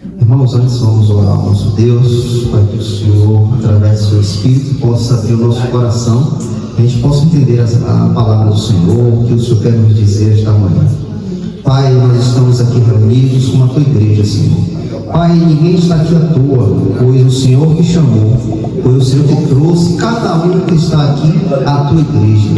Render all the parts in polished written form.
Irmãos, antes vamos orar ao nosso Deus, para que o Senhor, através do seu Espírito, possa abrir o nosso coração, que a gente possa entender a palavra do Senhor, o que o Senhor quer nos dizer esta manhã. Pai, nós estamos aqui reunidos com a tua igreja, Senhor. Pai, ninguém está aqui à toa, foi o Senhor que chamou, foi o Senhor que trouxe cada um que está aqui à tua igreja.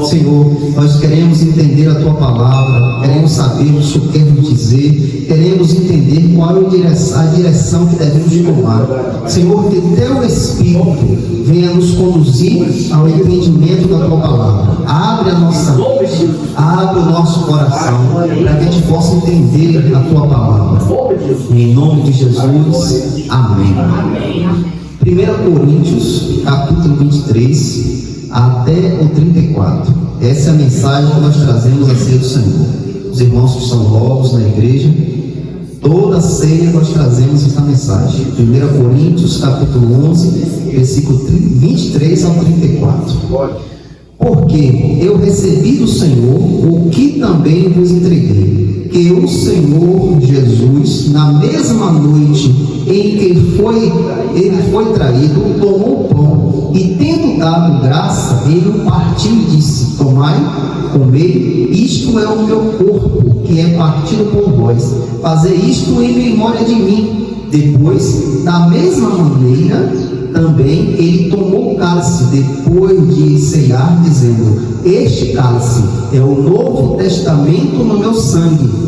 Senhor, nós queremos entender a tua palavra, queremos saber o que o Senhor quer nos dizer, queremos entender qual é a direção que devemos tomar. Senhor, que teu Espírito venha nos conduzir ao entendimento da tua palavra. Abre a nossa mente, abre o nosso coração, para que a gente possa entender a tua palavra. Em nome de Jesus, amém. 1 Coríntios, capítulo 23, até o 34. Essa é a mensagem que nós trazemos a ceia do Senhor. Os irmãos que estão novos na igreja, toda ceia nós trazemos esta mensagem. 1 Coríntios, capítulo 11, versículo 23 ao 34. Porque eu recebi do Senhor o que também vos entreguei, que o Senhor Jesus, na mesma noite em que ele foi traído, tomou o pão e, tendo dado graça, ele o partiu e disse: tomai, comei, isto é o meu corpo, que é partido por vós. Fazei isto em memória de mim. Depois, da mesma maneira, também ele tomou o cálice depois de ceiar, dizendo: este cálice é o novo testamento no meu sangue.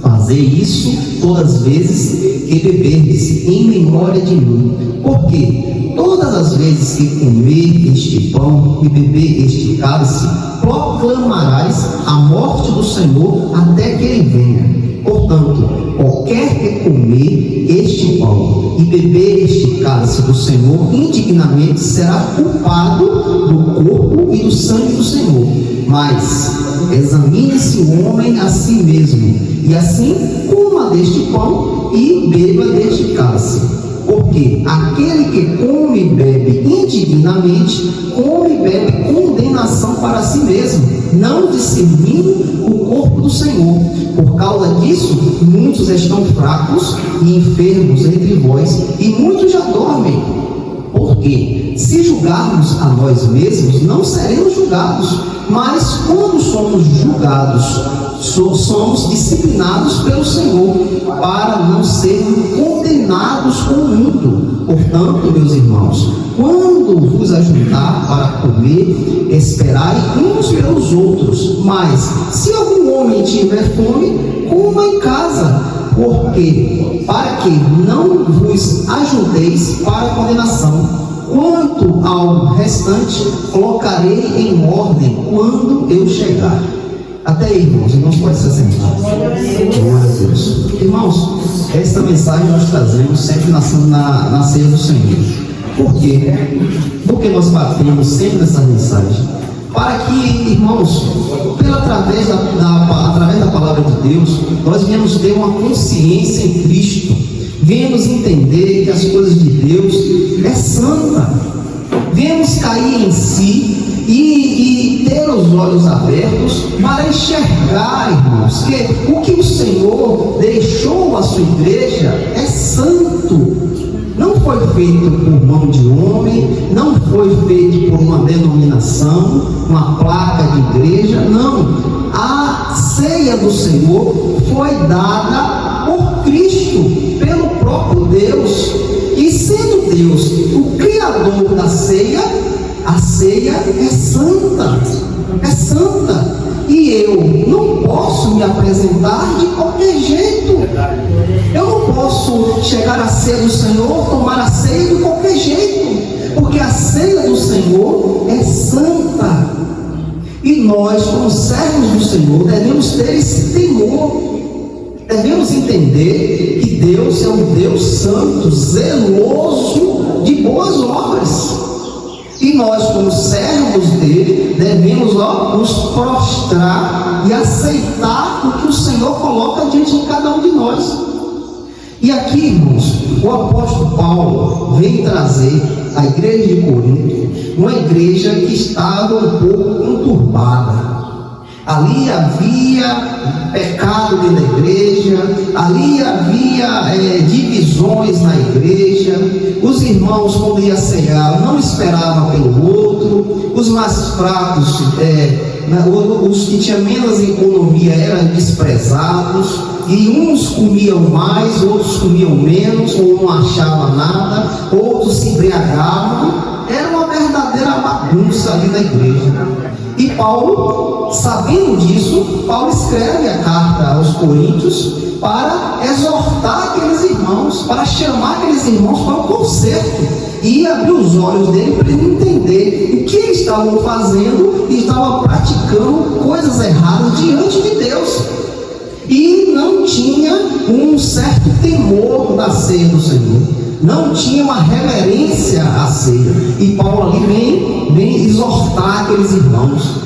Fazei isso todas as vezes que beberdes, em memória de mim. Porque todas as vezes que comer este pão e beber este cálice, proclamarás a morte do Senhor até que ele venha. Portanto, qualquer que comer este pão e beber este cálice do Senhor indignamente será culpado do corpo e do sangue do Senhor. Mas examine-se o homem a si mesmo, e assim coma deste pão e beba deste cálice. Porque aquele que come e bebe indignamente, come e bebe condenação para si mesmo, não discernindo o corpo do Senhor. Por causa disso, muitos estão fracos e enfermos entre vós, e muitos já dormem. Porque se julgarmos a nós mesmos, não seremos julgados. Mas quando somos julgados, somos disciplinados pelo Senhor, para não sermos condenados com o mundo. Portanto, meus irmãos, quando vos ajuntar para comer, esperai uns pelos outros. Mas se algum homem tiver fome, coma em casa, porque para que não vos ajunteis para a condenação. Quanto ao restante, colocarei em ordem quando eu chegar. Até aí, irmãos podem se assentar. Glória a Deus. Irmãos, esta mensagem nós trazemos sempre na ceia do Senhor. Por quê? Porque nós batemos sempre nessa mensagem. Para que, irmãos, através da palavra de Deus, nós venhamos ter uma consciência em Cristo. Venhamos entender que as coisas de Deus é santa. Venhamos cair em si e ter os olhos abertos para enxergar, irmãos, que o que o Senhor deixou à sua igreja é santo. Não foi feito por mão de homem, não foi feito por uma denominação, uma placa de igreja, não. A ceia do Senhor foi dada por Cristo, pelo próprio Deus. E sendo Deus o Criador da ceia, a ceia é santa. É santa. E eu não posso me apresentar de qualquer jeito. Eu não posso chegar à ceia do Senhor, tomar a ceia de qualquer jeito, porque a ceia do Senhor é santa. E nós, como servos do Senhor, devemos ter esse temor. Devemos entender que Deus é um Deus santo, zeloso de boas obras. E nós, como servos dele, devemos nos prostrar e aceitar o que o Senhor coloca diante de cada um de nós. E aqui, irmãos, o apóstolo Paulo vem trazer a igreja de Corinto, uma igreja que estava um pouco conturbada. Ali havia pecado dentro da igreja, ali havia divisões na igreja. Os irmãos, quando iam cear, não esperavam pelo outro. Os mais fracos, os que tinham menos economia, eram desprezados. E uns comiam mais, outros comiam menos, ou não achavam nada, outros se embriagavam. Era uma verdadeira bagunça ali na igreja. E Paulo, sabendo disso, Paulo escreve a carta aos Coríntios para exortar aqueles irmãos, para chamar aqueles irmãos para o conserto e abrir os olhos dele para ele entender o que eles estavam fazendo e estavam praticando coisas erradas diante de Deus. E não tinha um certo temor da ceia do Senhor, não tinha uma reverência à ceia. E Paulo ali vem exortar aqueles irmãos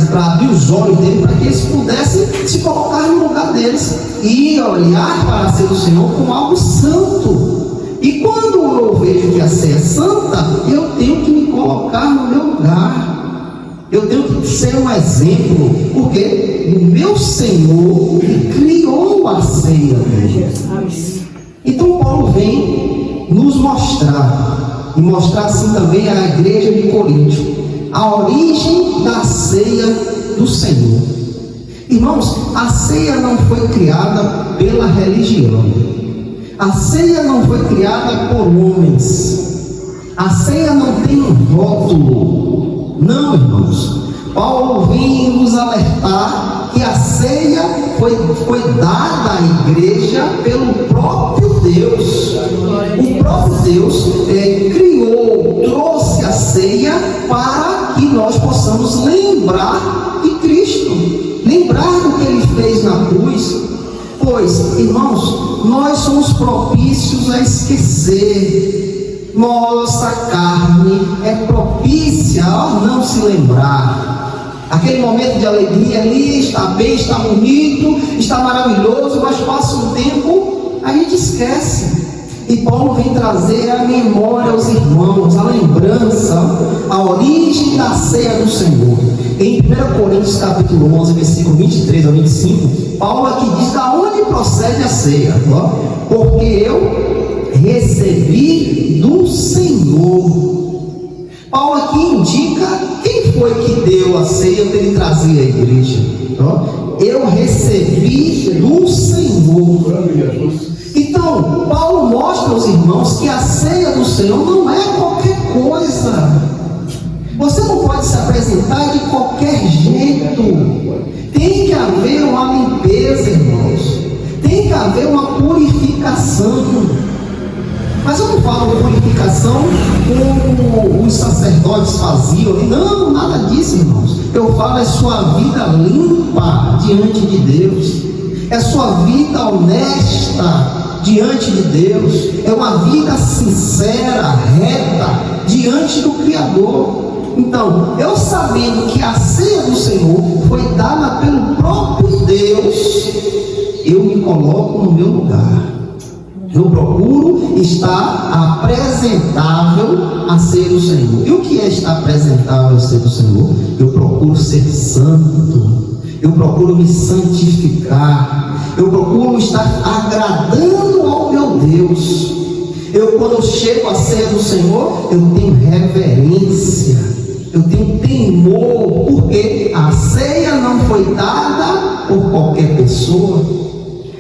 para abrir os olhos dele, para que eles pudessem se colocar no lugar deles e olhar para a ceia do Senhor como algo santo. E quando eu vejo que a ceia é santa, eu tenho que me colocar no meu lugar. Eu tenho que ser um exemplo, porque o meu Senhor criou a ceia dele. Então Paulo vem nos mostrar, e mostrar assim também à igreja de Corinto, a origem da ceia do Senhor. Irmãos, a ceia não foi criada pela religião, a ceia não foi criada por homens, a ceia não tem um rótulo. Não, irmãos. Paulo vem nos alertar que a ceia foi dada à igreja pelo próprio Deus. O próprio Deus criou, trouxe a ceia para que nós possamos lembrar de Cristo, lembrar do que Ele fez na cruz. Pois, irmãos, nós somos propícios a esquecer. Nossa carne é propícia a não se lembrar. Aquele momento de alegria ali, está bem, está bonito, está maravilhoso, mas passa um tempo, a gente esquece. E Paulo vem trazer a memória aos irmãos, a lembrança, a origem da ceia do Senhor. Em 1 Coríntios capítulo 11, versículo 23 a 25, Paulo aqui diz da onde procede a ceia. Porque eu recebi do Senhor. Paulo aqui indica quem foi que deu a ceia para ele trazer à igreja. Eu recebi do Senhor. Então, Paulo mostra aos irmãos que a ceia do Senhor não é qualquer coisa. Você não pode se apresentar de qualquer jeito. Tem que haver uma limpeza, irmãos. Tem que haver uma purificação. Mas eu não falo de purificação como os sacerdotes faziam. Não, nada disso, irmãos. Eu falo é sua vida limpa diante de Deus. É sua vida honesta diante de Deus. É uma vida sincera, reta diante do Criador. Então, eu sabendo que a ceia do Senhor foi dada pelo próprio Deus, eu me coloco no meu lugar. Eu procuro estar apresentável à ceia do Senhor. E o que é estar apresentável à ceia do Senhor? Eu procuro ser santo. Eu procuro me santificar. Eu procuro estar agradando ao meu Deus. Quando eu chego à ceia do Senhor, eu tenho reverência. Eu tenho temor. Porque a ceia não foi dada por qualquer pessoa.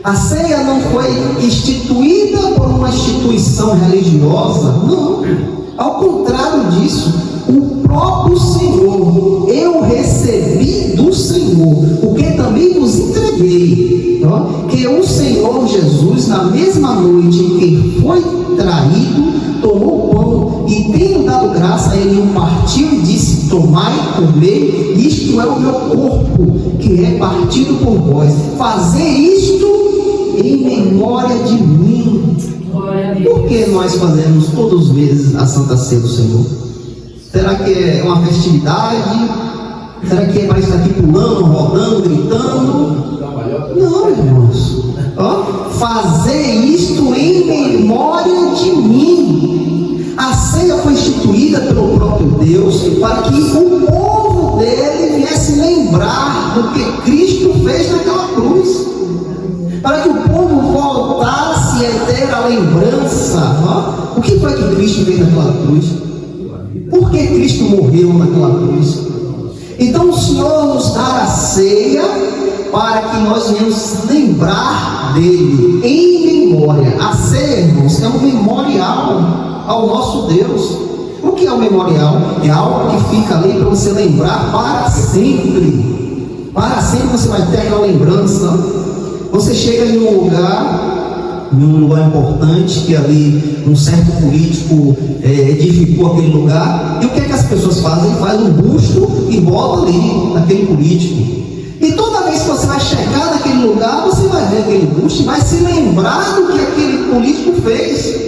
A ceia não foi instituída por uma instituição religiosa, não. Ao contrário disso, o próprio Senhor, eu recebi do Senhor, porque também vos entreguei, que o Senhor Jesus, na mesma noite em que foi traído, tomou o pão e, tendo dado graça a ele, o partiu e disse: tomai e comei, isto é o meu corpo, que é partido por vós. Fazei isto em memória de mim. Por que nós fazemos todos os meses a Santa Ceia do Senhor? Será que é uma festividade? Será que é para estar aqui pulando, rodando, gritando? Não, irmãos. Fazer isto em memória de mim. A ceia foi instituída pelo próprio Deus para que o povo dele viesse lembrar do que Cristo fez naquela cruz, para que o povo voltasse a ter a lembrança. Ó, o que foi que Cristo fez naquela cruz? Por que Cristo morreu naquela cruz? Então o Senhor nos dá a ceia para que nós venhamos lembrar dele em memória. A ceia, irmãos, é um memorial ao nosso Deus. O que é um memorial? É algo que fica ali para você lembrar para sempre. Para sempre você vai ter aquela lembrança. Você chega em um lugar importante, que ali um certo político edificou aquele lugar, e o que é que as pessoas fazem? Faz um busto e bota ali naquele político. E toda vez que você vai chegar naquele lugar, você vai ver aquele busto e vai se lembrar do que aquele político fez.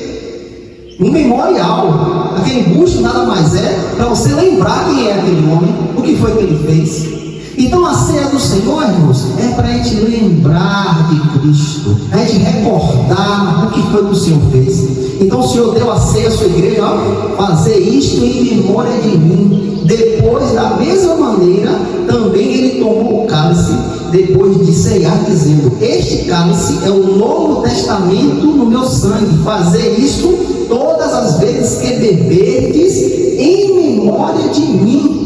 Um memorial. Aquele busto nada mais é para você lembrar quem é aquele homem, o que foi que ele fez. Então a ceia do Senhor, irmãos, é para a gente lembrar de Cristo, a gente recordar o que foi que o Senhor fez. Então o Senhor deu a ceia à sua igreja, ó, fazer isto em memória de mim. Depois, da mesma maneira, também ele tomou o cálice, depois de ceiar, dizendo: este cálice é o Novo Testamento no meu sangue. Fazer isto todas as vezes que beberdes em memória de mim.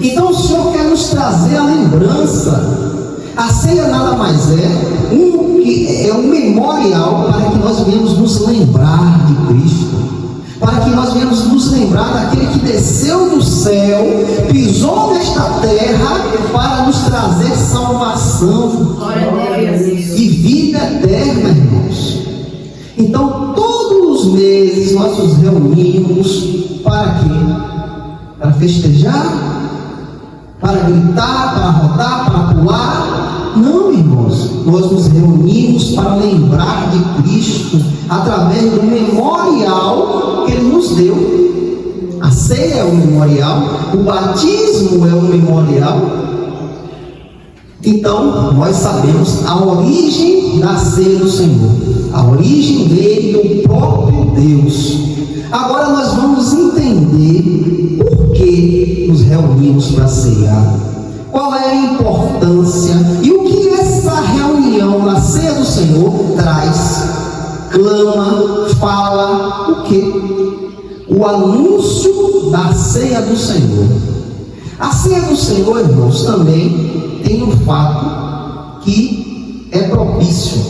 Então o Senhor quer nos trazer a lembrança. A ceia nada mais é um memorial para que nós venhamos nos lembrar de Cristo, para que nós venhamos nos lembrar daquele que desceu do céu, pisou nesta terra para nos trazer salvação e vida eterna, irmãos. Então todos os meses nós nos reunimos para quê? Para festejar, para gritar, para rodar, para pular. Não, irmãos, nós nos reunimos para lembrar de Cristo através do memorial que Ele nos deu. A ceia é um memorial, o batismo é um memorial. Então, nós sabemos a origem da ceia do Senhor. A origem dele é o próprio Deus. Agora nós vamos entender por que nos reunimos para ceiar, qual é a importância e o que essa reunião na ceia do Senhor traz. Clama, fala o que? O anúncio da ceia do Senhor. A ceia do Senhor, irmãos, também tem um fato que é propício.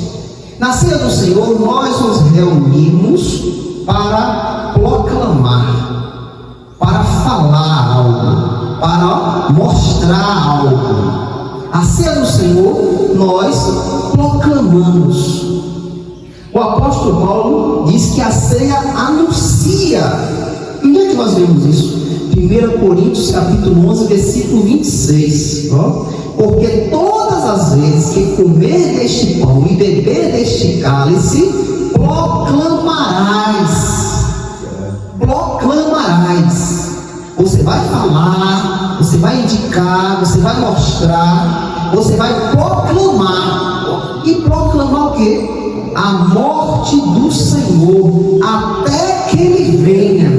Na ceia do Senhor nós nos reunimos para proclamar, para falar algo, para mostrar algo. A ceia do Senhor nós proclamamos. O apóstolo Paulo diz que a ceia anuncia. Onde é que nós vemos isso? 1 Coríntios capítulo 11, versículo 26. Porque todas as vezes que comer deste pão e beber deste cálice, proclamarás. Você vai falar, você vai indicar, você vai mostrar, você vai proclamar. E proclamar o quê? A morte do Senhor, até que Ele venha.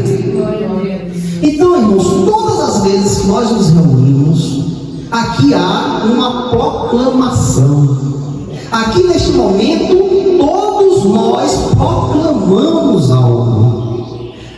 Então, irmãos, todas as vezes que nós nos reunimos, aqui há uma proclamação. Aqui neste momento, todos nós proclamamos algo.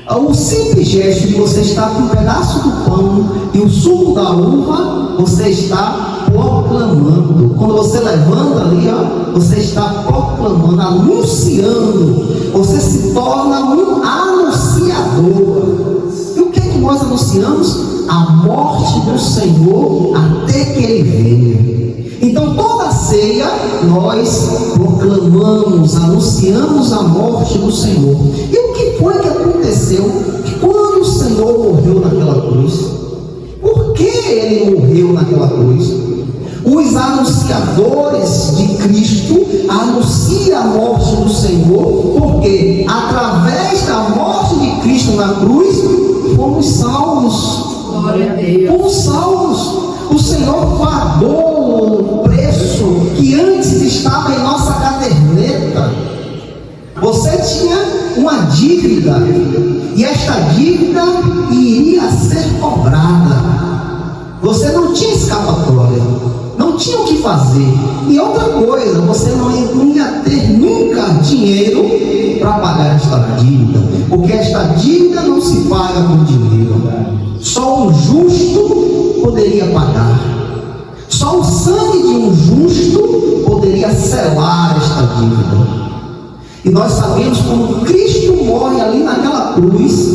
O simples gesto de você estar com um pedaço do pão e o suco da uva, você está proclamando. Quando você levanta ali, você está proclamando, anunciando. Você se torna um anunciador. E o que é que nós anunciamos? A morte do Senhor até que Ele venha. Então toda a ceia nós proclamamos, anunciamos a morte do Senhor. E o que foi que aconteceu quando o Senhor morreu naquela cruz? Por que Ele morreu naquela cruz? Os anunciadores de Cristo anunciam a morte do Senhor, porque através da morte de Cristo na cruz fomos salvos. Glória a Deus. Fomos salvos. O Senhor pagou o preço que antes estava em nossa caderneta. Você tinha uma dívida, e esta dívida iria ser cobrada. Você não tinha escapatória, não tinha o que fazer. E outra coisa, você não ia ter nunca dinheiro para pagar esta dívida, porque esta dívida não se paga com dinheiro. Só um justo poderia pagar. Só o sangue de um justo poderia selar esta dívida. E nós sabemos, quando Cristo morre ali naquela cruz,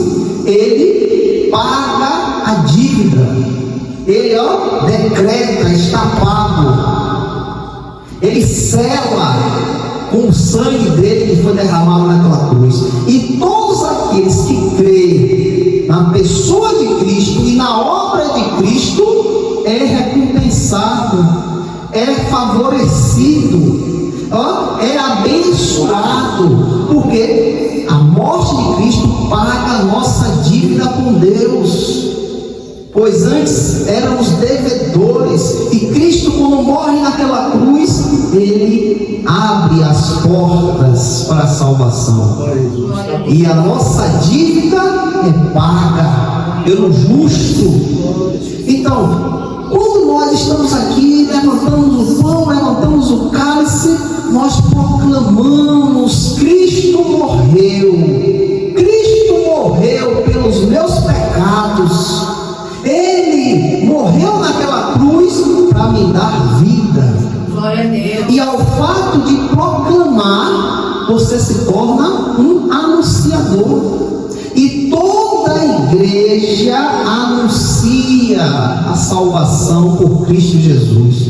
Ele paga a dívida. Ele decreta, está pago. Ele sela com o sangue dele que foi derramado naquela cruz. E todos aqueles que creem na pessoa de Cristo e na obra de Cristo é recompensado, é favorecido, é abençoado, porque a morte de Cristo paga a nossa dívida com Deus. Pois antes éramos devedores, e Cristo, quando morre naquela cruz, Ele abre as portas para a salvação, e a nossa dívida é paga pelo justo. Então, quando nós estamos aqui, levantamos o pão, levantamos o cálice, nós proclamamos: Cristo morreu pelos meus pecados. Ele morreu naquela cruz para me dar vida. Glória a Deus. E ao fato de proclamar, você se torna um anunciador. E toda a igreja anuncia a salvação por Cristo Jesus.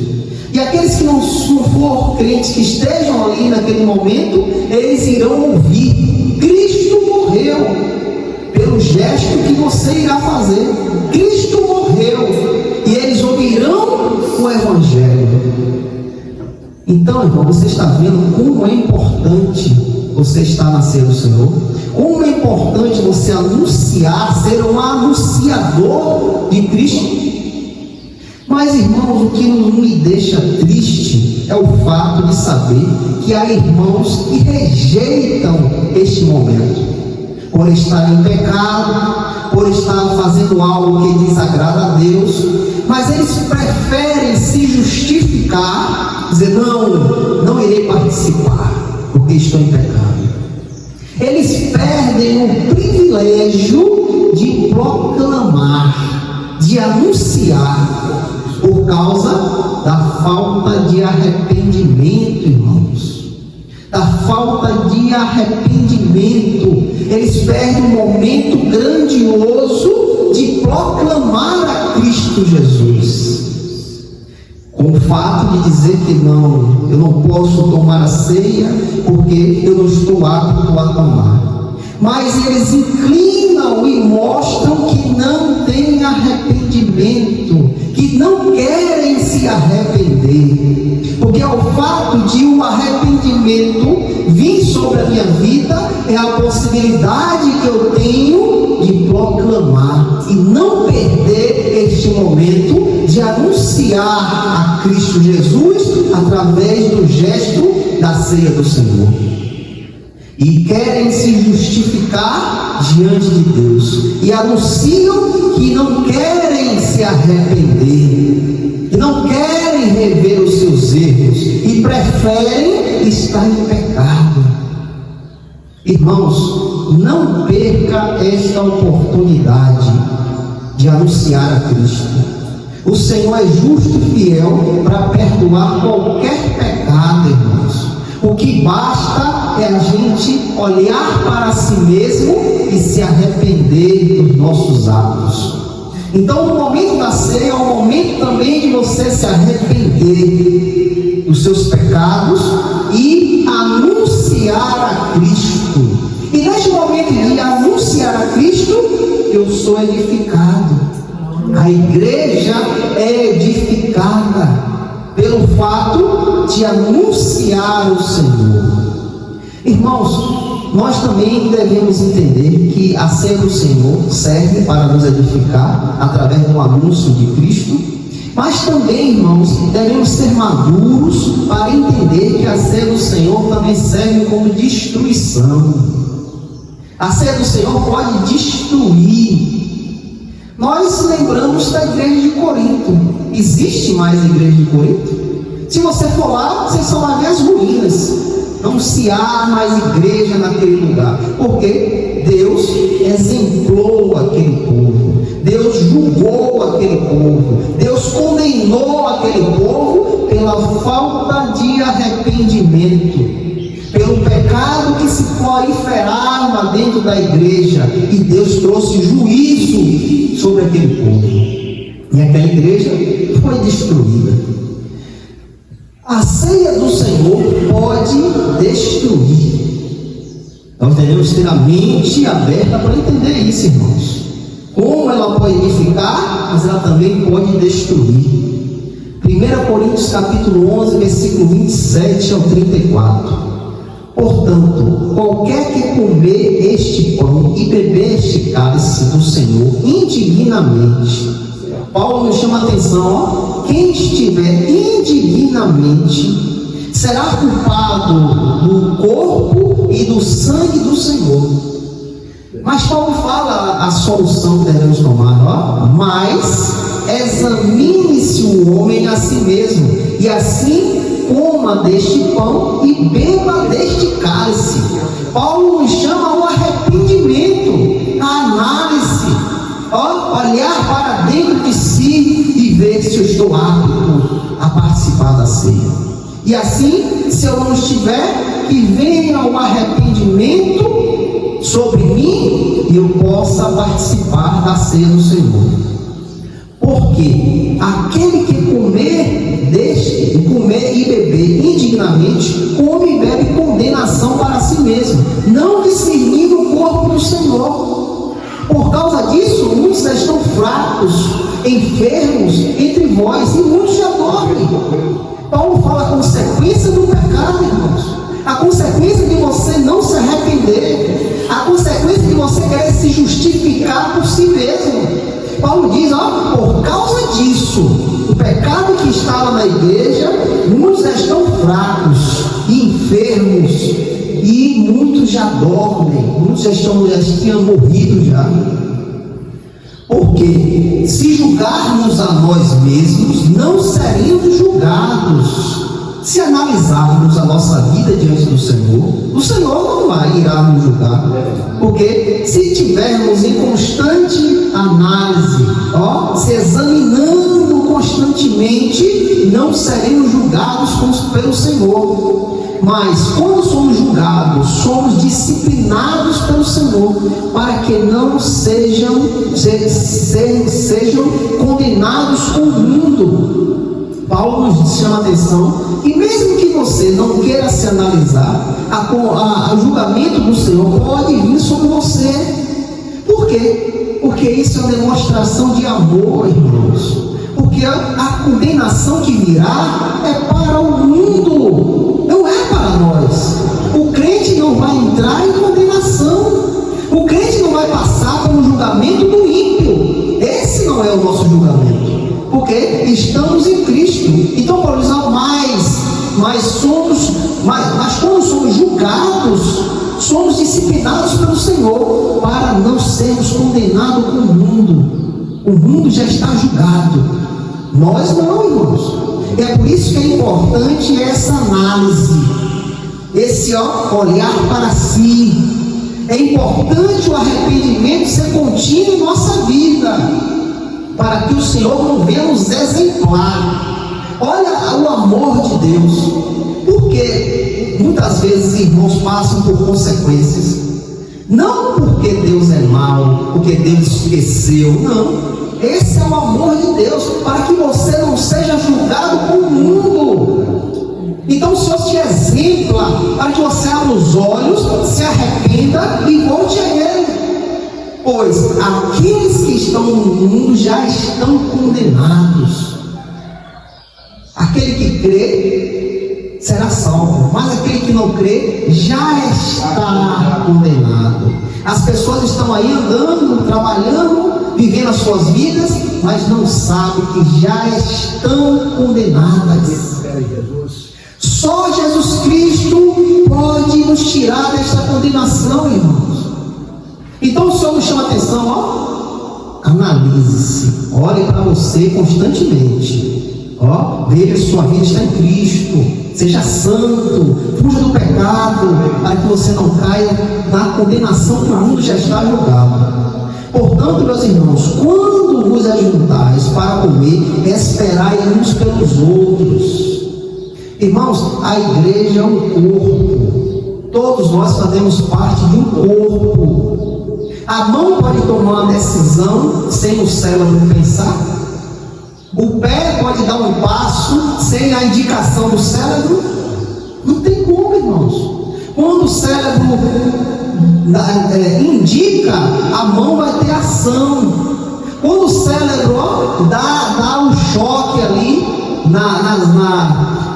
E aqueles que não for crentes, que estejam ali naquele momento, eles irão ouvir: Cristo morreu pelo gesto que você irá fazer. Cristo morreu, e eles ouvirão o Evangelho. Então, irmão, você está vendo como é importante você estar na ceia do Senhor? Como é importante você anunciar, ser um anunciador de Cristo? Mas, irmãos, o que não me deixa triste é o fato de saber que há irmãos que rejeitam este momento, por estar em pecado, por estar fazendo algo que desagrada a Deus, mas eles preferem se justificar, dizer: não irei participar, porque estou em pecado. Eles perdem o privilégio de proclamar, de anunciar, por causa da falta de arrependimento, irmãos. Da falta de arrependimento. Eles perdem um momento grandioso de proclamar a Cristo Jesus, com o fato de dizer que eu não posso tomar a ceia porque eu não estou apto a tomar. Mas eles inclinam e mostram que não têm arrependimento, que não querem se arrepender, porque o fato de um arrependimento vir sobre a minha vida é a possibilidade que eu tenho de proclamar e não perder este momento de anunciar a Cristo Jesus através do gesto da ceia do Senhor. E querem se justificar diante de Deus, e anunciam que não querem se arrepender, que não querem rever os seus erros, e preferem estar em pecado. Irmãos, não perca esta oportunidade de anunciar a Cristo. O Senhor é justo e fiel para perdoar qualquer pecado, irmãos. O que basta é a gente olhar para si mesmo e se arrepender dos nossos atos. Então, no momento da ceia é o momento também de você se arrepender dos seus pecados e anunciar a Cristo. E neste momento de anunciar a Cristo, eu sou edificado. A igreja é edificada pelo fato de anunciar o Senhor. Irmãos, nós também devemos entender que a ceia do Senhor serve para nos edificar através do anúncio de Cristo, mas também, irmãos, devemos ser maduros para entender que a ceia do Senhor também serve como destruição. A ceia do Senhor pode destruir, Nós lembramos da igreja de Corinto. Existe mais a igreja de Corinto? Se você for lá, você só vai ver as ruínas. Não se há mais igreja naquele lugar, porque Deus exemplou aquele povo, Deus julgou aquele povo, Deus condenou aquele povo pela falta de arrependimento, pelo pecado que se proliferava dentro da igreja, e Deus trouxe juízo sobre aquele povo, e aquela igreja foi destruída. A ceia do Senhor pode destruir. Nós devemos ter a mente aberta para entender isso, irmãos. Como ela pode edificar, mas ela também pode destruir. 1 Coríntios capítulo 11, versículo 27 ao 34. Portanto, qualquer que comer este pão e beber este cálice do Senhor indignamente, Paulo nos chama a atenção, quem estiver indignamente será culpado do corpo e do sangue do Senhor. Mas Paulo fala a solução que devemos tomar, mas examine-se o homem a si mesmo, e assim coma deste pão e beba deste cálice. Paulo nos chama ao arrependimento, à análise, olhar para dentro de si e ver se eu estou apto a participar da ceia. E assim, se eu não estiver, que venha o arrependimento sobre mim e eu possa participar da ceia do Senhor. Porque aquele que comer e beber indignamente, come e bebe condenação para si mesmo, não discernindo o corpo do Senhor. Por causa disso, muitos estão fracos, enfermos entre vós, e muitos já dormem. Paulo fala a consequência do pecado, irmãos. A consequência de você não se arrepender, a consequência de você querer se justificar por si mesmo. Paulo diz, por causa disso, o pecado que estava na igreja, muitos estão fracos e enfermos, e muitos já dormem, muitos já tinham morrido já. Porque se julgarmos a nós mesmos, não seremos julgados. Se analisarmos a nossa vida diante do Senhor, o Senhor não irá nos julgar. Porque se tivermos em constante análise, se examinando constantemente, não seremos julgados pelo Senhor. Mas quando somos julgados, somos disciplinados pelo Senhor, para que não sejam condenados com o mundo. Paulo nos chama a atenção que mesmo que você não queira se analisar, o julgamento do Senhor pode vir sobre você. Por quê? Porque isso é uma demonstração de amor, irmãos. Porque a condenação que virá é para o mundo, não é para nós. O crente não vai entrar em condenação. O crente não vai passar pelo julgamento do ímpio. Esse não é o nosso julgamento, porque estamos em Cristo. Então, Paulo diz, mas quando somos julgados, somos disciplinados pelo Senhor, para não sermos condenados com o mundo. O mundo já está julgado, nós não, irmãos. É por isso que é importante essa análise, esse olhar para si. É importante o arrependimento ser contínuo em nossa vida, para que o Senhor não venha nos exemplar. Olha o amor de Deus. Porque muitas vezes irmãos passam por consequências, não porque Deus é mau, porque Deus esqueceu, não. Esse é o amor de Deus, para que você não seja julgado com o mundo. Então o Senhor te exempla, para que você abra os olhos, se arrependa e volte a Ele. Pois aqueles que estão no mundo já estão condenados. Aquele que crê será salvo, mas aquele que não crê já está condenado. As pessoas estão aí andando, trabalhando, vivendo as suas vidas, mas não sabem que já estão condenadas. Só Jesus Cristo pode nos tirar desta condenação, irmãos. Então o Senhor nos chama a atenção, Analise-se, olhe para você constantemente. Veja se sua vida está em Cristo. Seja santo, fuja do pecado, para que você não caia na condenação que o mundo já está julgado. Portanto, meus irmãos, quando vos ajuntais para comer, esperai uns pelos outros. Irmãos, a igreja é um corpo. Todos nós fazemos parte de um corpo. A mão pode tomar uma decisão sem o cérebro pensar. O pé pode dar um passo sem a indicação do cérebro. Não tem como, irmãos. Quando o cérebro indica, a mão vai ter ação. Quando o cérebro dá um choque ali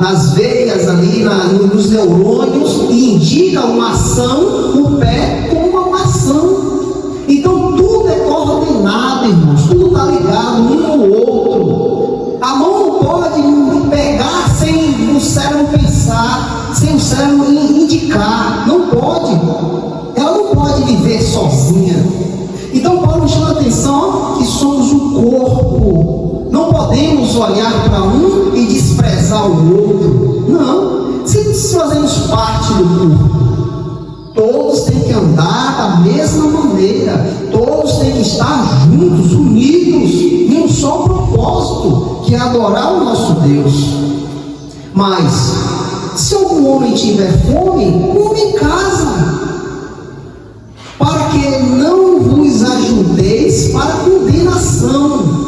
nas veias ali, nos neurônios, e indica uma ação, o pé toma uma ação. Então tudo é coordenado, irmãos, tudo está ligado um ao outro. A mão não pode pegar sem o cérebro pensar, sem o cérebro indicar, não pode. Ela não pode viver sozinha. Então Paulo chama a atenção que somos um corpo. Não podemos olhar para um e desprezar o outro. Não, se fazemos parte do corpo, todos têm que andar da mesma maneira, todos têm que estar juntos, unidos, em um só propósito, que é adorar o nosso Deus. Mas, se algum homem tiver fome, come em casa, para que não vos ajunteis para condenação.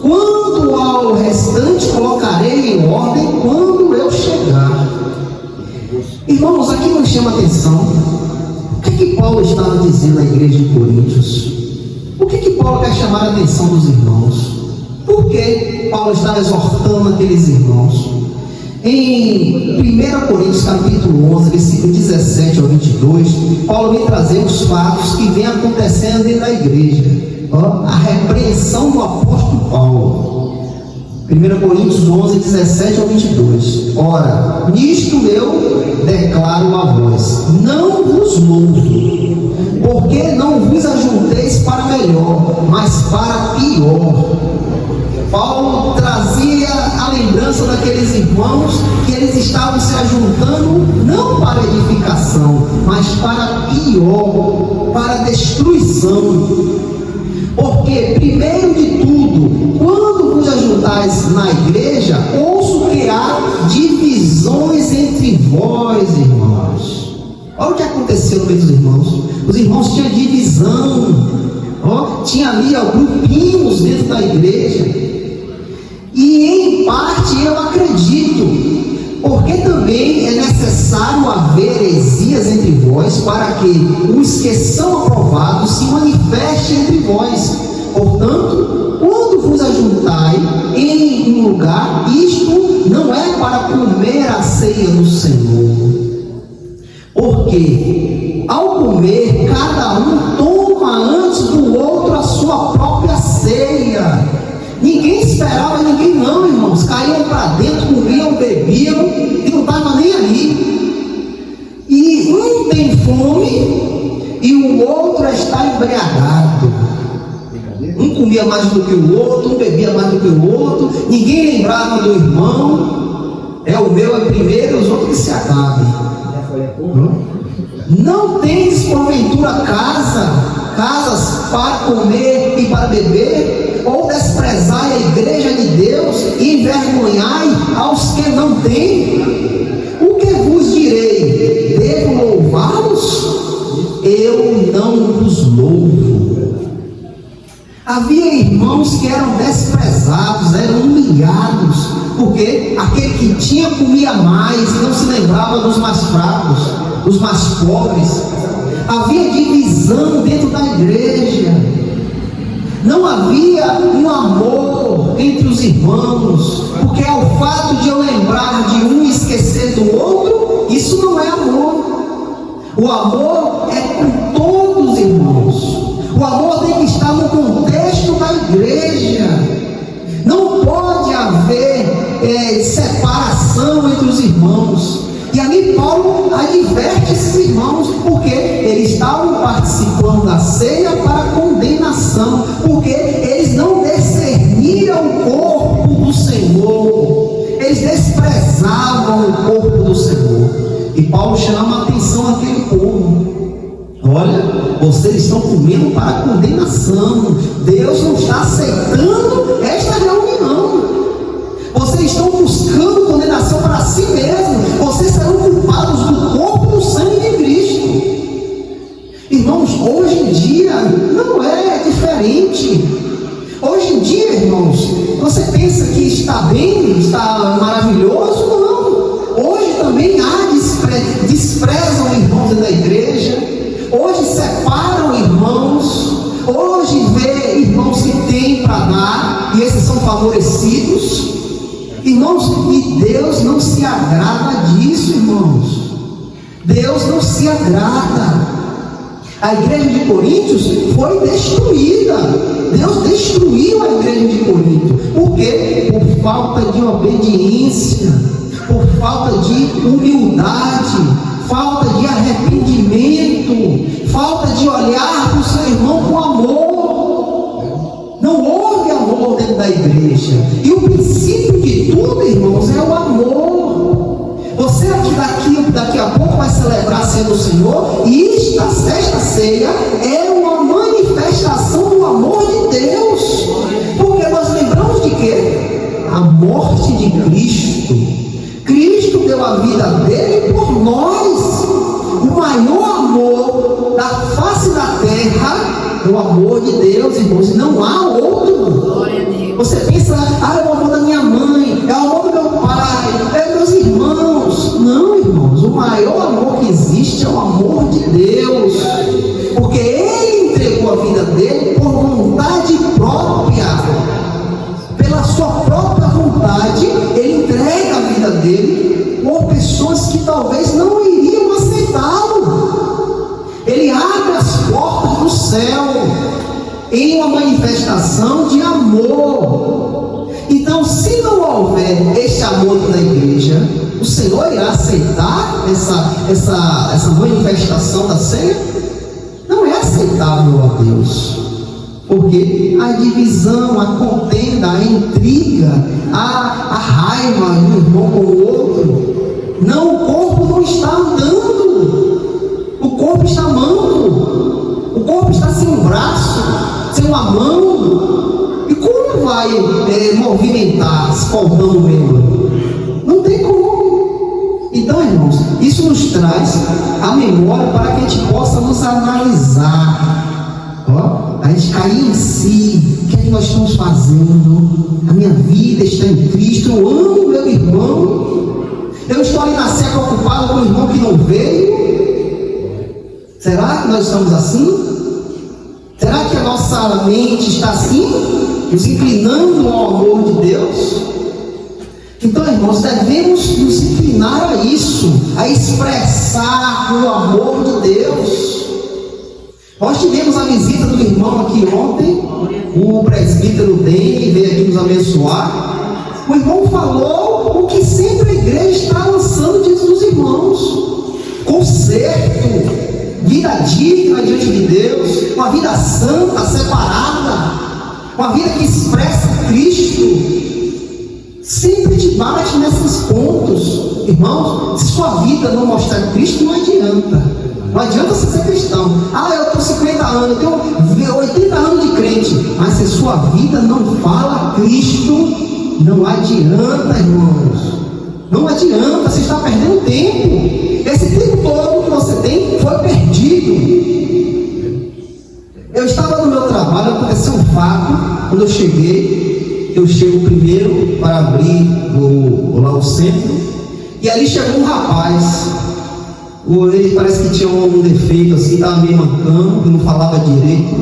Quanto ao restante, colocarei em ordem quando eu chegar. Irmãos, aqui nos chama a atenção. O que Paulo estava dizendo à igreja de Coríntios? O que Paulo quer chamar a atenção dos irmãos? Por que Paulo está exortando aqueles irmãos? Em 1 Coríntios capítulo 11, versículo 17 ao 22, Paulo vem trazer os fatos que vem acontecendo dentro da igreja. A repreensão do apóstolo Paulo. 1 Coríntios 11, 17 ao 22. Ora, nisto eu declaro a vós: não vos louvo, porque não vos ajunteis para melhor, mas para pior. Paulo trazia a lembrança daqueles irmãos que eles estavam se ajuntando não para edificação, mas para pior, para destruição. Porque, primeiro de tudo, quando vos ajuntais na igreja, ouço que há divisões entre vós, irmãos. Olha o que aconteceu com os irmãos. Os irmãos tinham divisão. Tinha ali grupinhos dentro da igreja. E em parte eu acredito, porque também é necessário haver heresias entre vós, para que os que são aprovados se manifestem entre vós. Portanto, quando vos ajuntai em um lugar, isto não é para comer a ceia do Senhor. Porque ao comer, cada um toma antes do outro a sua própria ceia. Ninguém esperava ninguém não, irmãos. Caíam para dentro, comiam, bebiam e não estava nem aí. E um tem fome e o outro está embriagado. Um comia mais do que o outro, um bebia mais do que o outro. Ninguém lembrava do irmão. O meu é primeiro, os outros que se acabem. Não tens porventura casas para comer e para beber? Ou desprezai a igreja de Deus e envergonhai aos que não têm? O que vos direi? Devo louvá-los? Eu não vos louvo. Havia irmãos que eram desprezados, eram humilhados, porque aquele que tinha comia mais e não se lembrava dos mais fracos, dos mais pobres. Havia divisão dentro da igreja. Não havia um amor entre os irmãos, porque ao fato de eu lembrar de um e esquecer do outro, isso não é amor. O amor é com todos os irmãos. O amor tem que estar no contexto da igreja. Não pode haver separação entre os irmãos. E ali Paulo adverte esses irmãos, porque eles estavam participando da ceia para condenação, porque eles não discerniram o corpo do Senhor, eles desprezavam o corpo do Senhor. E Paulo chama a atenção àquele povo: olha, vocês estão comendo para condenação, Deus não está aceitando esta reunião. Vocês estão buscando condenação para si mesmos. Vocês serão culpados do corpo e do sangue de Cristo. Irmãos, hoje em dia não é diferente. Hoje em dia, irmãos, você pensa que está bem, está maravilhoso? Não. Hoje também desprezam irmãos da igreja. Hoje separam irmãos. Hoje vê irmãos que têm para dar, e esses são favorecidos. Irmãos, e Deus não se agrada disso, irmãos. Deus não se agrada. A igreja de Coríntios foi destruída. Deus destruiu a igreja de Corinto. Por quê? Por falta de obediência, por falta de humildade, falta de arrependimento, falta de olhar para o seu irmão com amor. Não houve amor dentro da igreja. E o princípio de tudo, irmãos, é o amor. Você daqui a pouco vai celebrar a ceia do Senhor, e esta ceia é uma manifestação do amor de Deus. Porque nós lembramos de quê? A morte de Cristo. Cristo deu a vida dele por nós. O maior amor da face da terra é o amor de Deus, irmãos, e não há outro. Você pensa, é o amor da minha mãe, é o amor do meu pai, é meus irmãos. Não, irmãos, o maior amor que existe é o amor de Deus, porque Ele entregou a vida dele por vontade própria. Pela sua própria vontade, Ele entrega a vida dele por pessoas que talvez não iriam aceitá-lo. Ele abre as portas do céu em uma manifestação de amor. Então, se não houver este amor na igreja, o Senhor irá aceitar essa manifestação da ceia? Não é aceitável a Deus, porque a divisão, a contenda, a intriga, a raiva de um irmão com o outro, não, o corpo não está andando, o corpo está manco, o corpo está sem um braço, sem uma mão, e como vai movimentar, se faltando o membro? Não tem como. Então, irmãos, isso nos traz a memória para que a gente possa nos analisar. A gente cair em si. O que é que nós estamos fazendo? A minha vida está em Cristo. Eu amo meu irmão. Eu estou ali na ceia preocupado com o irmão que não veio. Será que nós estamos assim? Será que a nossa mente está assim? Nos inclinando ao amor de Deus? Então, irmãos, devemos nos inclinar a isso, a expressar o amor de Deus. Nós tivemos a visita do irmão aqui ontem, o presbítero Dene veio aqui nos abençoar. O irmão falou o que sempre a igreja está lançando diante dos irmãos: conserto, vida digna diante de Deus, uma vida santa, separada, uma vida que expressa Cristo. Sempre te bate nesses pontos, irmãos. Se sua vida não mostrar Cristo, não adianta. Não adianta você ser cristão. Eu estou 50 anos, eu tenho 80 anos de crente, mas se sua vida não fala Cristo, não adianta, irmãos. Não adianta, você está perdendo tempo. Esse tempo todo que você tem foi perdido. Eu estava no meu trabalho, aconteceu um fato. Quando eu chego primeiro para abrir o centro, e ali chegou um rapaz. Ele parece que tinha um defeito assim, estava meio mancando, não falava direito,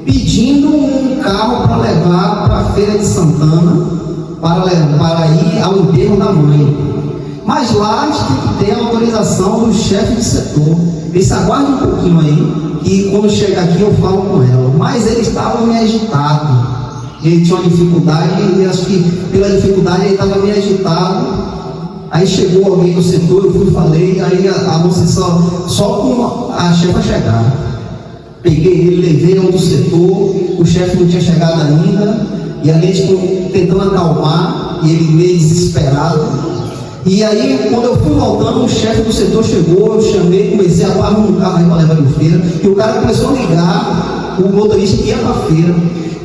pedindo um carro para levar para a feira de Santana, para ir ao enterro da mãe. Mas lá a gente tem que ter a autorização do chefe de setor. Ele disse: aguarde um pouquinho aí, que quando chegar aqui eu falo com ela. Mas ele estava meio agitado. Ele tinha uma dificuldade, e acho que pela dificuldade ele estava meio agitado. Aí chegou alguém do setor, eu fui e falei, aí a moça só com a chefe chegar. Peguei ele, levei ao do setor, o chefe não tinha chegado ainda, e ali tipo, tentando acalmar, e ele meio desesperado. E aí, quando eu fui voltando, o chefe do setor chegou, eu chamei, comecei a parar um carro aí para levar em feira, e o cara começou a ligar, o motorista que ia para a feira.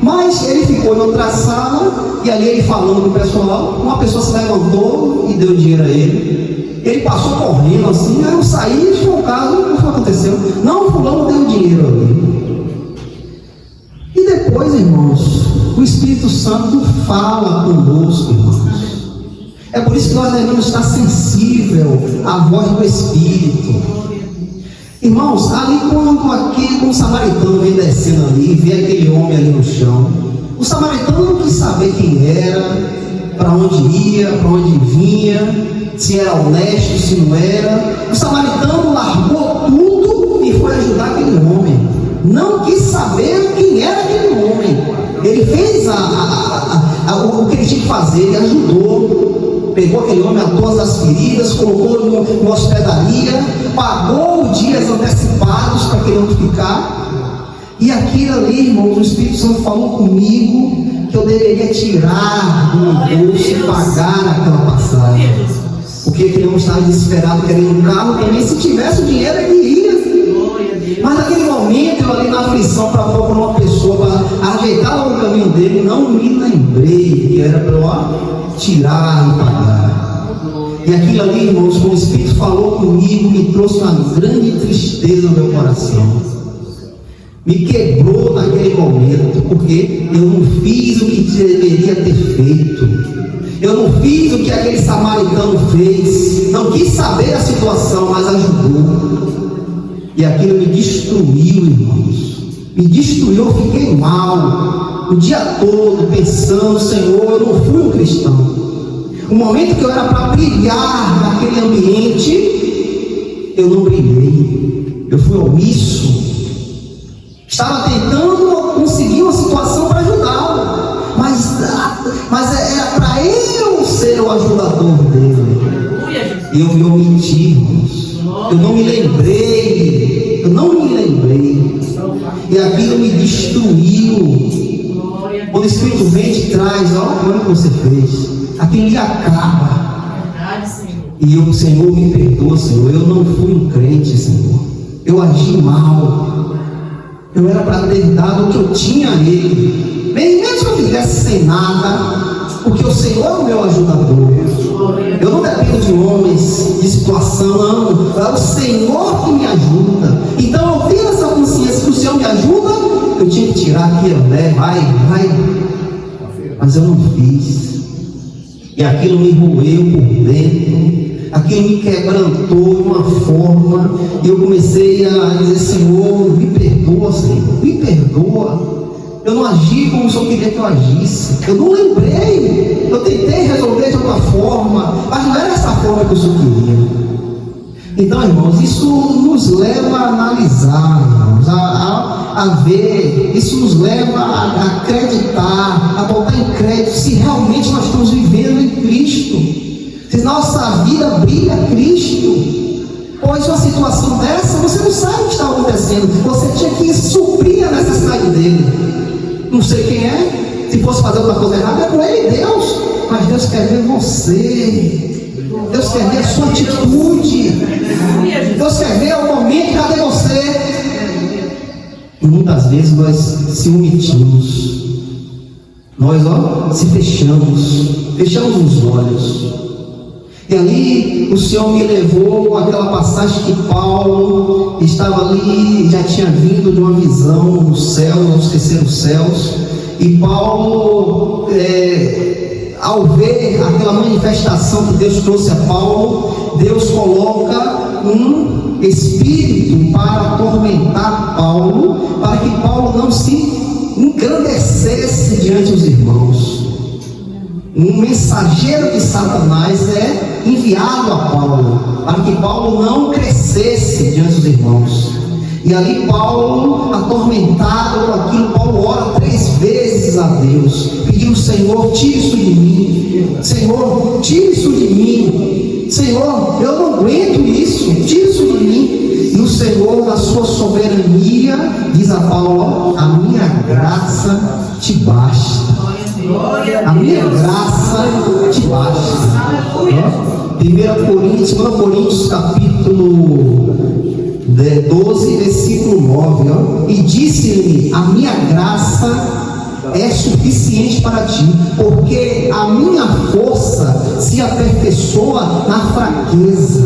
Mas ele ficou em outra sala, e ali ele falando com o pessoal, uma pessoa se levantou e deu dinheiro a ele. Ele passou correndo assim, aí eu saí e foi o caso, o que aconteceu? Não, fulano deu dinheiro ali. E depois, irmãos, o Espírito Santo fala conosco, irmãos. É por isso que nós devemos estar sensível à voz do Espírito. Irmãos, ali quando o samaritano vem descendo ali, vê aquele homem ali no chão, o samaritano não quis saber quem era, para onde ia, para onde vinha, se era honesto, se não era. O samaritano largou tudo e foi ajudar aquele homem. Não quis saber quem era aquele homem. Ele fez o que ele tinha que fazer, ele ajudou. Pegou aquele homem a todas as feridas, colocou numa hospedaria, pagou dias antecipados para aquele homem ficar. E aquilo ali, irmãos, o Espírito Santo falou comigo que eu deveria tirar do meu bolso e pagar aquela passagem. Porque aquele homem estava desesperado, querendo um carro também. Se tivesse o dinheiro, ele iria. Mas naquele momento, eu ali na aflição para procurar uma pessoa para ajeitar o caminho dele, não me lembrei que era para eu tirar e pagar. E aquilo ali, irmãos, como o Espírito falou comigo, me trouxe uma grande tristeza no meu coração. Me quebrou naquele momento, porque eu não fiz o que deveria ter feito. Eu não fiz o que aquele samaritano fez. Não quis saber a situação, mas ajudou. E aquilo me destruiu, irmãos. Me destruiu, eu fiquei mal o dia todo pensando, Senhor, eu não fui um cristão. O momento que eu era para brilhar naquele ambiente, eu não brilhei. Eu fui omisso. Estava tentando conseguir uma situação para ajudá-lo, mas era para eu ser o ajudador dele. E eu me omiti, irmãos. Eu não me lembrei. E aquilo me destruiu. Quando o Espírito vem e te traz, olha o que você fez. Aquilo lhe acaba. E o Senhor me perdoa, Senhor. Eu não fui um crente, Senhor. Eu agi mal. Eu era para ter dado o que eu tinha a Ele. Mesmo que eu fizesse sem nada, porque o Senhor é o meu ajudador. Eu não dependo de homens, de situação, não. É o Senhor que me ajuda. Então eu tenho essa consciência que o Senhor me ajuda. Eu tinha que tirar aqui, vai. Mas eu não fiz. E aquilo me roeu por dentro. Aquilo me quebrantou de uma forma. E eu comecei a dizer, Senhor, me perdoa, Senhor, me perdoa. Eu não agi como o Senhor queria que eu agisse. Eu não lembrei. Eu tentei resolver de outra forma, mas não era essa forma que o Senhor queria. Então, irmãos, isso nos leva a analisar, irmãos, a ver. Isso nos leva a acreditar, a botar em crédito se realmente nós estamos vivendo em Cristo. Se nossa vida brilha Cristo. Pois uma situação dessa, você não sabe o que está acontecendo. Você tinha que suprir a necessidade dele. Não sei quem é. Se fosse fazer outra coisa errada, é com ele e Deus. Mas Deus quer ver você. Deus quer ver a sua atitude. Deus quer ver o momento. Cadê você? E muitas vezes nós se omitimos. Nós se fechamos os olhos. E ali o Senhor me levou àquela passagem que Paulo estava ali, já tinha vindo de uma visão no céu, nos terceiros céus. E Paulo, ao ver aquela manifestação que Deus trouxe a Paulo, Deus coloca um espírito para atormentar Paulo, para que Paulo não se engrandecesse diante dos irmãos. Um mensageiro de Satanás é enviado a Paulo, para que Paulo não crescesse diante dos irmãos. E ali Paulo, atormentado por aquilo, Paulo ora 3 vezes a Deus, pedindo, Senhor, tire isso de mim. Senhor, tire isso de mim. Senhor, eu não aguento isso, tira isso de mim. E o Senhor, na sua soberania, diz a Paulo: a minha graça te basta. A minha graça te basta. 2 Coríntios capítulo 12, versículo 9, ó. E disse-lhe: a minha graça é suficiente para ti, porque a minha força se aperfeiçoa na fraqueza.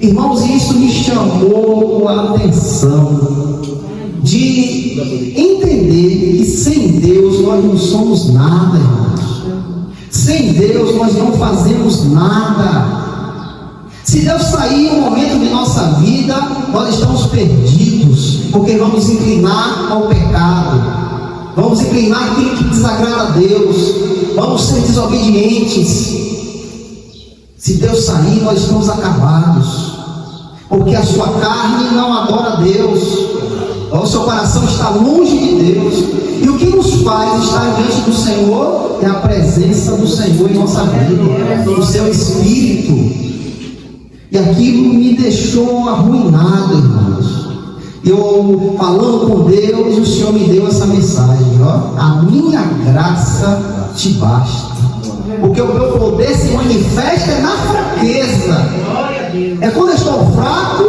Irmãos, isso me chamou a atenção de entender que sem Deus nós não somos nada, irmãos. Sem Deus nós não fazemos nada. Se Deus sair um momento de nossa vida, nós estamos perdidos, porque vamos inclinar ao pecado. Vamos inclinar aquilo que desagrada a Deus. Vamos ser desobedientes. Se Deus sair, nós estamos acabados, porque a sua carne não adora a Deus, o seu coração está longe de Deus. E o que nos faz estar diante do Senhor é a presença do Senhor em nossa vida, o seu Espírito. E aquilo me deixou arruinado, irmãos. Eu falando com Deus, o Senhor me deu essa mensagem, ó: a minha graça te basta, porque o meu poder se manifesta na fraqueza. É quando eu estou fraco,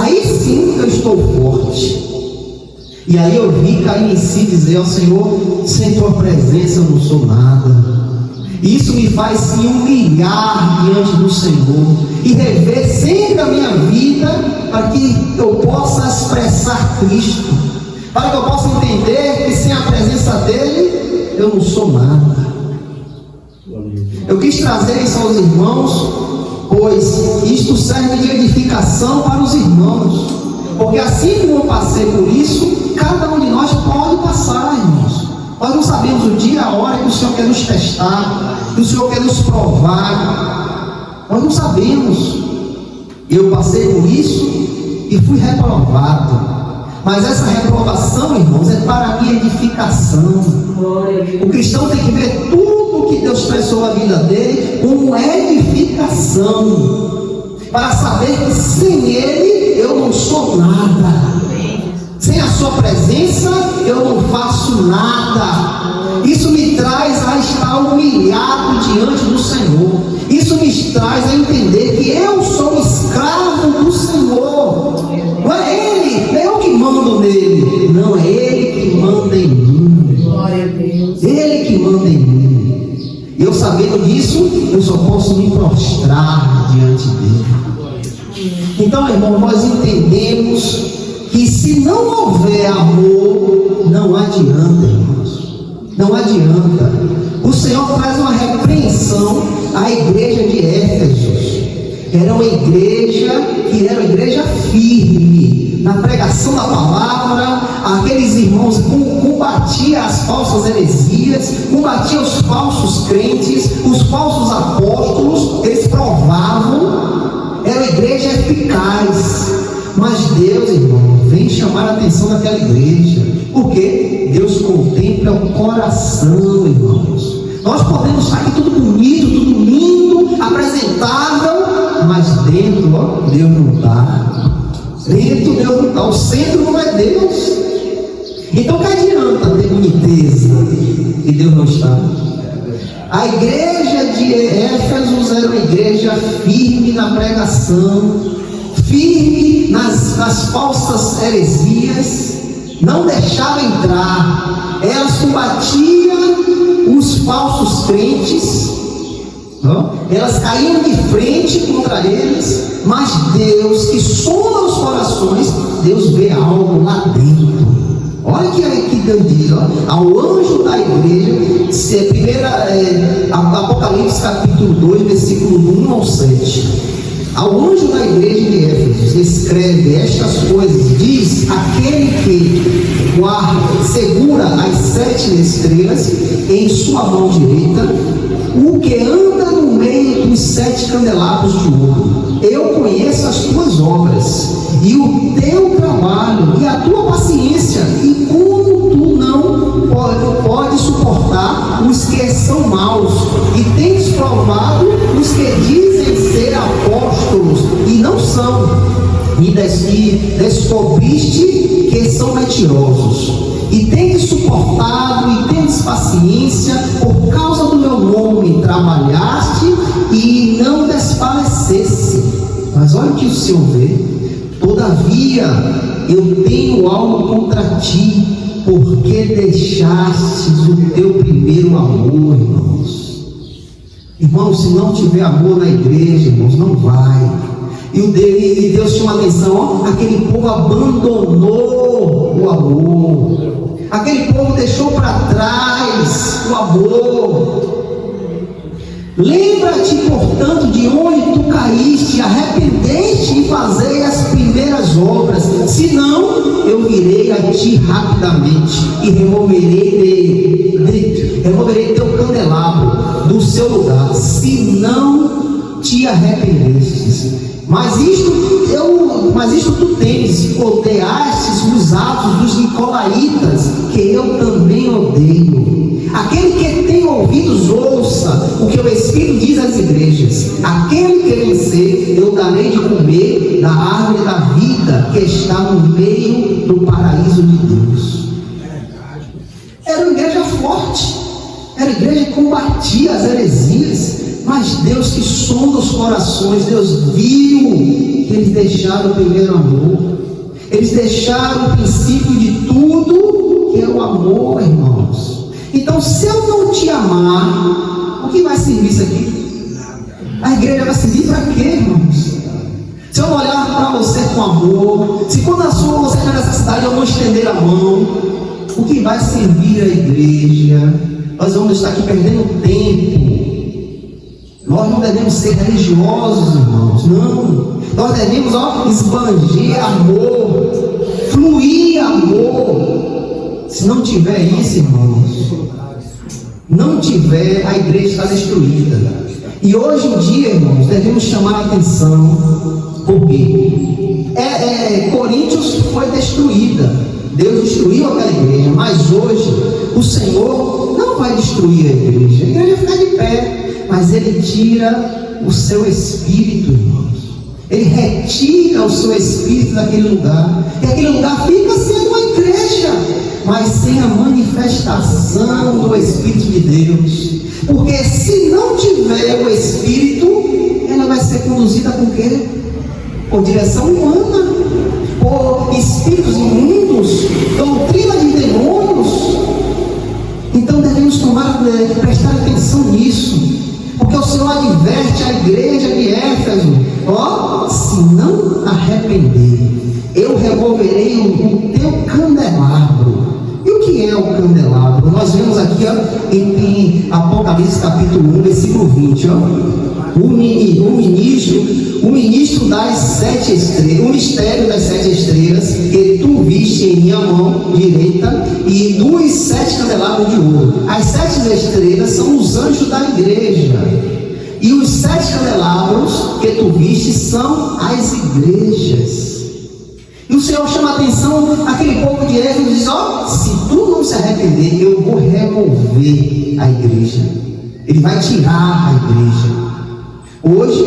aí sim eu estou forte. E aí eu vi cair em si e dizer: ó Senhor, sem tua presença eu não sou nada. E isso me faz se humilhar diante do Senhor e rever sempre a minha vida, para que eu possa expressar Cristo, para que eu possa entender que sem a presença dele eu não sou nada. Eu quis trazer isso aos irmãos, pois isto serve de edificação para os irmãos, porque assim como eu passei por isso, cada um de nós pode passar, irmãos. Nós não sabemos o dia, a hora que o Senhor quer nos testar, que o Senhor quer nos provar. Nós não sabemos. Eu passei por isso e fui reprovado. Mas essa reprovação, irmãos, é para a minha edificação. O cristão tem que ver tudo que Deus fez sobre a vida dele como edificação, para saber que sem Ele eu não sou nada. Sem a sua presença eu não faço nada. Isso me traz a estar humilhado diante do Senhor. Isso me traz a entender que eu sou escravo do Senhor. Não é Ele, é eu que mando nele. Não, é Ele que manda em mim. Glória a Deus. Ele que manda em mim. E eu sabendo disso, eu só posso me prostrar diante dele. Então, irmão, nós entendemos que se não houver amor, não adianta, irmãos. Não adianta. O Senhor traz uma repreensão à igreja de Éfeso. Era uma igreja que era uma igreja firme na pregação da palavra. Aqueles irmãos combatiam as falsas heresias, combatiam os falsos crentes, os falsos apóstolos. Eles provavam. Era uma igreja eficaz. Mas Deus, irmão, vem chamar a atenção daquela igreja. Por quê? Deus contempla o coração, irmãos. Nós podemos estar aqui tudo bonito, tudo lindo, apresentável, mas dentro, ó, Deus não está. Dentro Deus não está. O centro não é Deus. Então que adianta ter boniteza e Deus não está? A igreja de Éfeso era uma igreja firme na pregação, firme nas falsas heresias, não deixava entrar. Elas combatiam os falsos crentes, elas caíam de frente contra eles, mas Deus, que sonda os corações, Deus vê algo lá dentro. Olha que Deus diz, ó, ao anjo da igreja, Apocalipse capítulo 2, versículo 1 ao 7. Ao anjo da igreja de Éfeso escreve estas coisas: diz aquele que segura as 7 estrelas em sua mão direita, o que anda no meio dos 7 candelabros de ouro. Eu conheço as tuas obras e o teu trabalho e a tua paciência, e como tu não pode suportar os que são maus, e tens provado os que dizem e descobriste que são mentirosos, e tendes suportado e tendes paciência, por causa do meu nome trabalhaste e não desfalecesse. Mas olha o que o Senhor vê: todavia eu tenho algo contra ti, porque deixastes o teu primeiro amor, irmãos. Irmãos, se não tiver amor na igreja, irmãos, não vai. E Deus chama a atenção: aquele povo abandonou o amor, aquele povo deixou para trás o amor. Lembra-te, portanto, de onde tu caíste, arrependeste e fazei as primeiras obras, senão eu virei a ti rapidamente e removerei teu candelabro do seu lugar, se não te arrependestes. Mas isto tu tens: odiastes os atos dos nicolaítas, que eu também odeio. Aquele que tem ouvidos, ouça o que o Espírito diz às igrejas. Aquele que vencer, eu darei de comer da árvore da vida que está no meio do paraíso de Deus. Era uma igreja forte, era uma igreja que combatia as heresias. Mas Deus, que sonda os corações, Deus viu que eles deixaram o primeiro amor. Eles deixaram o princípio de tudo, que é o amor, irmãos. Então, se eu não te amar, o que vai servir isso aqui? A igreja vai servir para quê, irmãos? Se eu não olhar para você com amor, se quando você tiver necessidade eu não estender a mão, o que vai servir a igreja? Nós vamos estar aqui perdendo tempo. Nós não devemos ser religiosos, irmãos, não. Nós devemos esbanjar amor, fluir amor. Se não tiver isso, irmãos, não tiver, a igreja está destruída. E hoje em dia, irmãos, devemos chamar a atenção, porque Coríntios foi destruída, Deus destruiu aquela igreja, mas hoje o Senhor não vai destruir a igreja vai ficar de pé, mas Ele tira o seu espírito, irmãos. Ele retira o seu espírito daquele lugar, e aquele lugar fica sendo uma igreja, mas sem a manifestação do Espírito de Deus. Porque se não tiver o Espírito, ela vai ser conduzida por quê? Por direção humana, por espíritos imundos, doutrina de demônios. Então devemos prestar atenção nisso, porque o Senhor adverte a igreja de Éfeso: se não arrepender, eu removerei o teu candelabro. E o que é o candelabro? Nós vemos aqui em Apocalipse capítulo 1, versículo 20, o ministro das 7 estrelas, o mistério das 7 estrelas que tu viste em minha mão direita, e dos 7 candelabros de ouro. As 7 estrelas são os anjos da igreja, e os 7 candelabros que tu viste são as igrejas. E o Senhor chama a atenção àquele povo de Éfeso e diz: se tu não se arrepender, eu vou remover a igreja. Ele vai tirar a igreja. Hoje,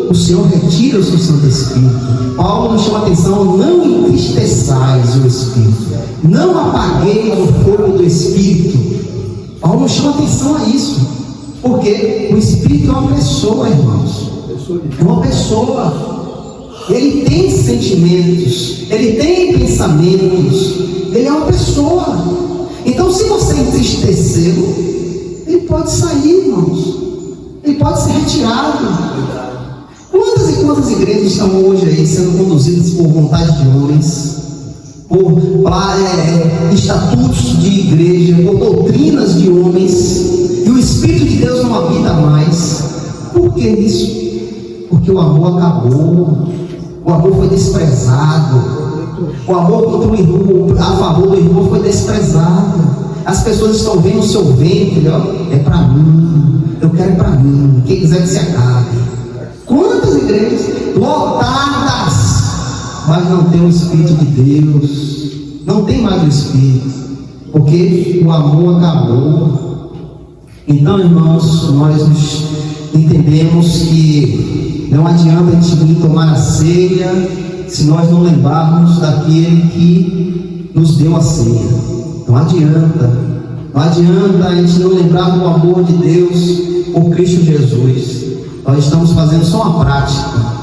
o Senhor retira o seu Santo Espírito. Paulo nos chama a atenção: não entristeçais o Espírito, não apagueis o fogo do Espírito. Paulo nos chama a atenção a isso, porque o Espírito é uma pessoa, irmãos. É uma pessoa. Ele tem sentimentos, ele tem pensamentos, ele é uma pessoa. Então, se você entristecê-lo, ele pode sair, irmãos. Ele pode ser retirado. Quantas e quantas igrejas estão hoje aí sendo conduzidas por vontade de homens, por estatutos de igreja, por doutrinas de homens, e o Espírito de Deus não habita mais? Por que isso? Porque o amor acabou. O amor foi desprezado. O amor contra o irmão, a favor do irmão, foi desprezado. As pessoas estão vendo o seu ventre, é para mim, eu quero para mim, quem quiser que se acabe. Quantas igrejas lotadas, mas não tem o Espírito de Deus, não tem mais o Espírito, porque o amor acabou. Então, irmãos, nós entendemos que não adianta a gente vir tomar a ceia se nós não lembrarmos daquele que nos deu a ceia. Não adianta a gente não lembrar do amor de Deus por Cristo Jesus. Nós estamos fazendo só uma prática.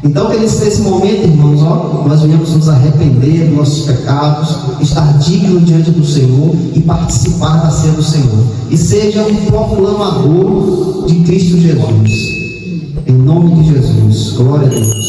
Então, que nesse momento, irmãos, nós venhamos nos arrepender dos nossos pecados, estar dignos diante do Senhor e participar da ceia do Senhor. E seja um proclamador de Cristo Jesus. Em nome de Jesus. Glória a Deus.